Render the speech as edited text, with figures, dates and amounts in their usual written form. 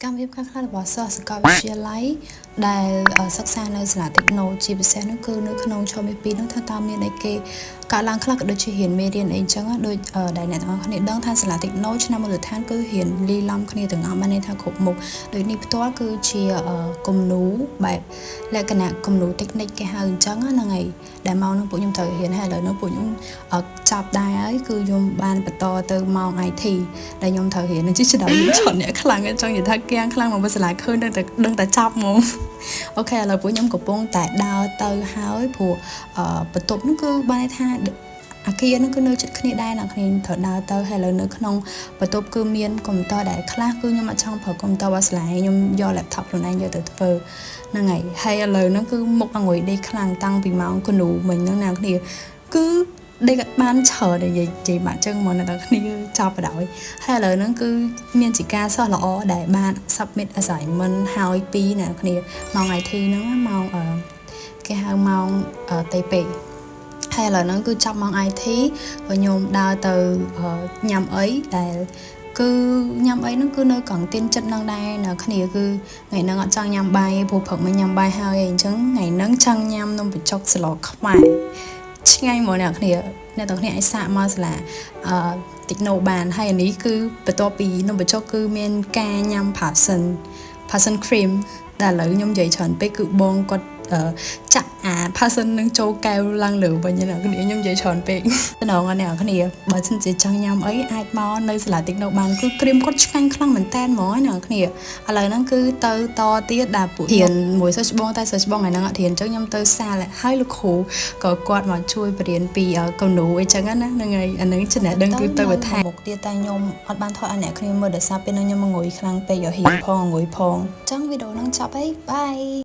កម្មវិធីខ្លះៗរបស់សិស្សសាកលវិទ្យាល័យដែលសិក្សានៅសាលាតិចណូជាពិសេសនោះគឺនៅក្នុងឆមាស2នោះថាតើមានអីគេកើតឡើងខ្លះក៏ដូចជារៀនមេរៀនអីចឹងដូចដែលអ្នកទាំងអស់គ្នាដឹងថាសាលាតិចណូឆ្នាំមូលដ្ឋានគឺរៀនលីឡំគ្នាទាំងអស់បានន័យថាគ្រប់មុខដូចនេះផ្ទាល់គឺជាគំនូបែបលក្ខណៈគំនូតិចនិចគេហៅអញ្ចឹងហ្នឹងហើយដែលមកនឹងពួកខ្ញុំត្រូវរៀនហើយឥឡូវនោះពួកខ្ញុំចាប់ដែរហើយគឺខ្ញុំបានបន្តទៅម៉ោង IT ដែលខ្ញុំត្រូវរៀនជាច្រើនអ្នកខ្លាំងចង់និយាយថាគៀងខ្លាំងមកសាលាឃើញដឹងតែចាប់ហ្មងអូខេឥឡូវពួកខ្ញុំកំពុងតែដើរទៅហើយព្រោះបន្ទប់នោះគឺបានថាអាគារនោះគឺនៅជិតគ្នាដែរអ្នកគ្នាត្រូវដើរទៅហើយឥឡូវនៅក្នុងបន្ទប់គឺមានកុំព្យូទ័រដែលខ្លះគឺខ្ញុំអត់ចង់ប្រើកុំព្យូទ័ររបស់សាលាខ្ញុំយក laptop ខ្លួនឯងយកទៅធ្វើហ្នឹងហើយឥឡូវហ្នឹងគឺមុខអង្គុយដេកខ្លាំងតាំងពីម៉ោងគនូមិញហ្នឹងអ្នកគ្នាគឺដេកបានច្រើននិយាយបាក់ចឹងមកអ្នកគ្នាចាប់បដ ாய் ហើយឥឡូវហ្នឹងគឺមានជាការសិស្សល្អដែលបាន submit assignment ហើយពីអ្នកគ្នាម៉ោង IT ហ្នឹងម៉ោងគេហៅម៉ោងតៃពេហើយឥឡូវហ្នឹងគឺចាប់ម៉ោង IT ក៏ខ្ញុំដើរទៅញ៉ាំអីដែលគឺញ៉ាំអីហ្នឹងគឺនៅកង់ទៀនចិត្តហ្នឹងដែរនៅគ្នាគឺថ្ងៃហ្នឹងអត់ចង់ញ៉ាំបាយព្រោះព្រឹកមិនញ៉ាំបាយហើយអញ្ចឹងថ្ងៃហ្នឹងចង់ញ៉ាំនំបញ្ចុកស្លខ្មែរឆ្ងាញ់ហ្មងអ្នកគ្នាអាចសាកមកសាលាតិចណូបានហើយអានេះគឺបន្ទាប់ពីនំបញ្ចុកគឺមានការញ៉ាំ passion cream ដែលឥឡូវខ្ញុំនិយាយច្រើនពេកគឺបងគាត់ចាក់អា passion នឹងចូលកែវឡើងលើវិញអ្នកគ្នាខ្ញុំនិយាយច្រើនពេកតំណងអ្នកគ្នាបើសិនជាចង់ញ៉ាំអីអាចមកនៅសាលាតិចណូបានគឺគ្រីមគាត់ឆ្ងាញ់ខ្លាំងមែនតើហ្មងអ្នកគ្នាឥឡូវហ្នឹងគឺទៅតទៀតដែលពួករៀនមួយសិស្សច្បងតែសិស្សច្បងថ្ងៃហ្នឹងអត់រៀនអញ្ចឹងខ្ញុំទៅសាលហើយលោកគ្រូក៏គាត់មកជួយបរៀនពីកូនូអីចឹងណាហ្នឹងហើយអាហ្នឹងចំណេះដឹងគឺទៅបន្ថែមមុខទៀតតែខ្ញុំអត់បានថតឲ្យអ្នកគ្នាមើលដោយសារពេលហ្នឹងខ្ញុំងុយខ្លាំងពេកឲ្យរៀនផងងុយផងអញ្ចឹងវីដេអូហ្នឹងចប់ហើយបាយ